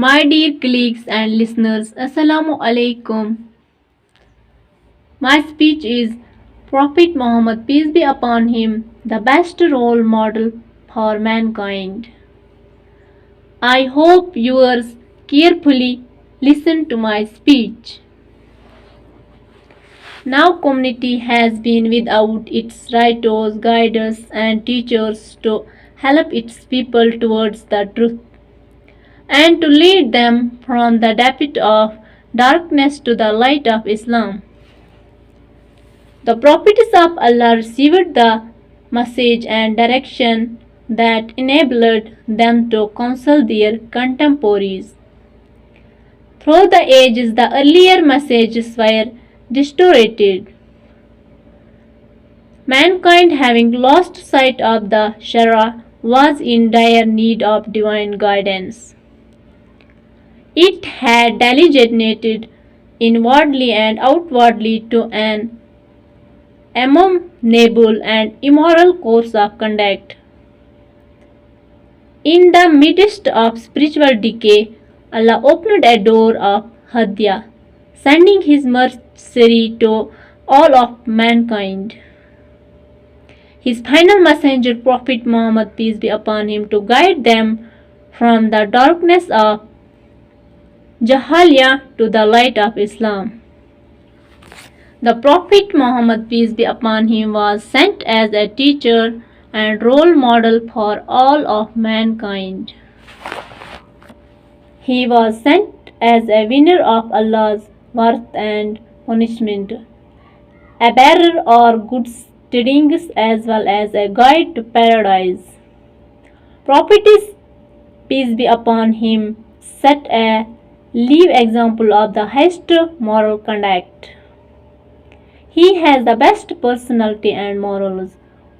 My dear colleagues and listeners, Assalamu alaikum. My speech is Prophet Muhammad, peace be upon him, the best role model for mankind. I hope viewers carefully listen to my speech. Now community has been without its writers, guides and teachers to help its people towards the truth and to lead them from the depth of darkness to the light of Islam. The prophets of Allah received the message and direction that enabled them to counsel their contemporaries. Through the ages, the earlier messages were distorted. Mankind, having lost sight of the Sharia, was in dire need of divine guidance. It had degenerated inwardly and outwardly to an abominable and immoral course of conduct. In the midst of spiritual decay, Allah opened a door of Hadiyah, sending His mercy to all of mankind. His final messenger, Prophet Muhammad, peace be upon him, to guide them from the darkness of Jahaliyyah to the light of Islam. The Prophet Muhammad, peace be upon him, was sent as a teacher and role model for all of mankind. He was sent as a winner of Allah's worth and punishment, a bearer of good tidings as well as a guide to paradise. Prophet, peace be upon him, set a live example of the highest moral conduct. He has the best personality and morals.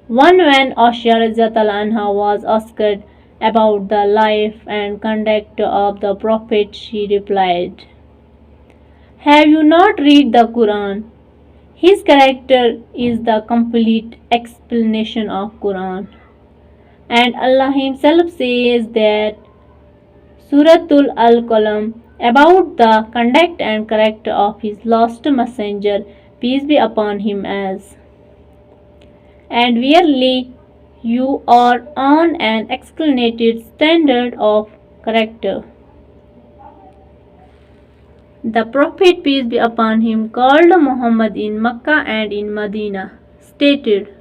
When Asha Anha was asked about the life and conduct of the Prophet, she replied, "Have you not read the Quran? His character is the complete explanation of Quran. And Allah Himself says that Suratul Al-Qalam about the conduct and character of His last messenger, peace be upon him, as, and verily you are on an excellent standard of character." The Prophet, peace be upon him, called Muhammad in Mecca and in Medina, stated,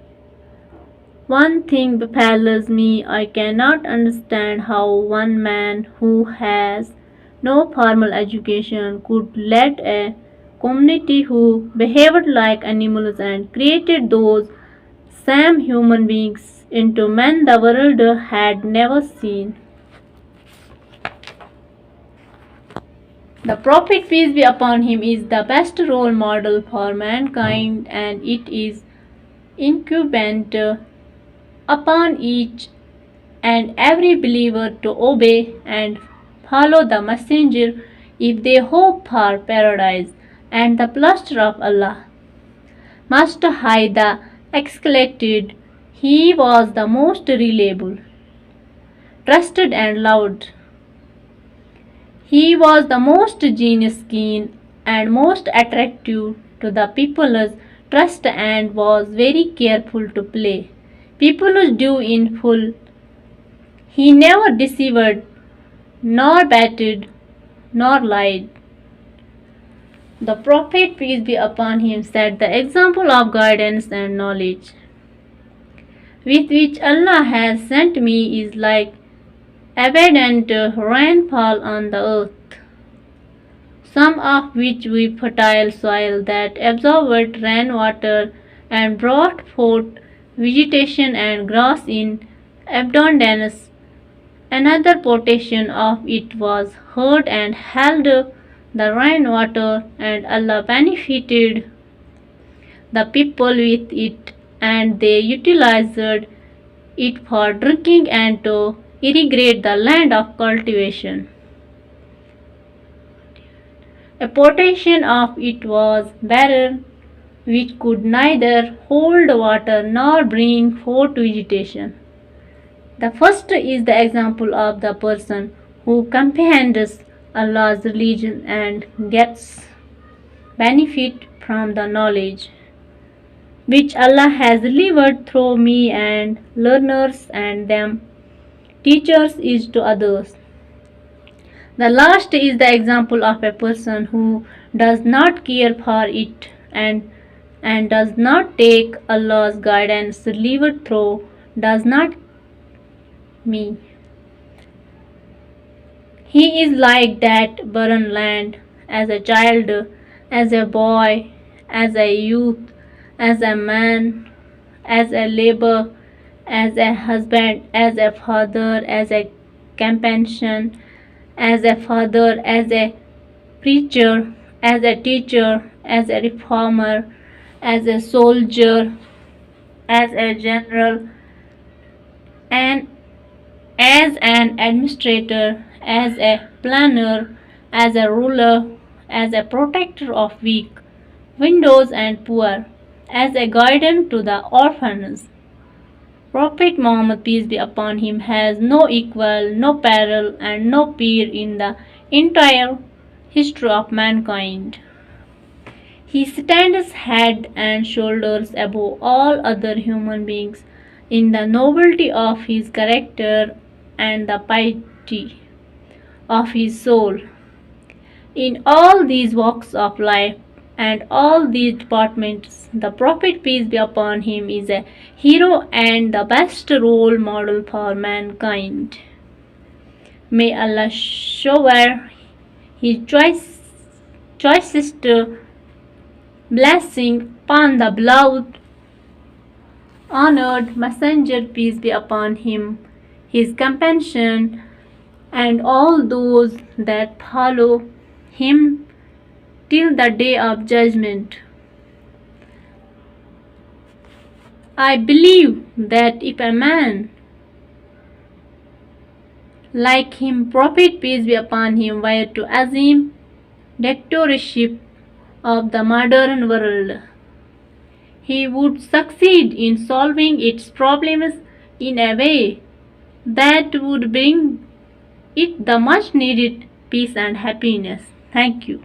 "One thing befalls me, I cannot understand how one man who has no formal education could lead a community who behaved like animals and created those same human beings into men the world had never seen." The Prophet, peace be upon him, is the best role model for mankind, and it is incumbent upon each and every believer to obey and follow the messenger if they hope for paradise and the pleasure of Allah. Most High the exalted, He was the most reliable, trusted and loved. He was the most genius keen and most attractive to the people's trust and was very careful to play people's due in full. He never deceived, nor batted, nor lied. The Prophet, peace be upon him, set the example of guidance and knowledge, with which Allah has sent me, is like abundant rainfall on the earth, some of which we fertile soil that absorbed rainwater and brought forth vegetation and grass in abundance. Another portion of it was heard and held the rainwater, and Allah benefited the people with it, and they utilized it for drinking and to irrigate the land of cultivation. A portion of it was barren, which could neither hold water nor bring forth vegetation. The first is the example of the person who comprehends Allah's religion and gets benefit from the knowledge which Allah has delivered through me and learners and them teachers is to others. The last is the example of a person who does not care for it and does not take Allah's guidance delivered through does not me. He is like that barren land as a child, as a boy, as a youth, as a man, as a labor, as a husband, as a father, as a companion, as a father, as a preacher, as a teacher, as a reformer, as a soldier, as a general, and as an administrator, as a planner, as a ruler, as a protector of weak, widows and poor, as a guardian to the orphans. Prophet Muhammad, peace be upon him, has no equal, no parallel, and no peer in the entire history of mankind. He stands head and shoulders above all other human beings in the nobility of his character and the piety of his soul. In all these walks of life and all these departments, the Prophet, peace be upon him, is a hero and the best role model for mankind. May Allah shower his choicest blessing upon the beloved, honored messenger, peace be upon him, his companion, and all those that follow him till the day of judgment. I believe that if a man like him, Prophet, peace be upon him, were to assume dictatorship of the modern world, he would succeed in solving its problems in a way that would bring it the much needed peace and happiness. Thank you.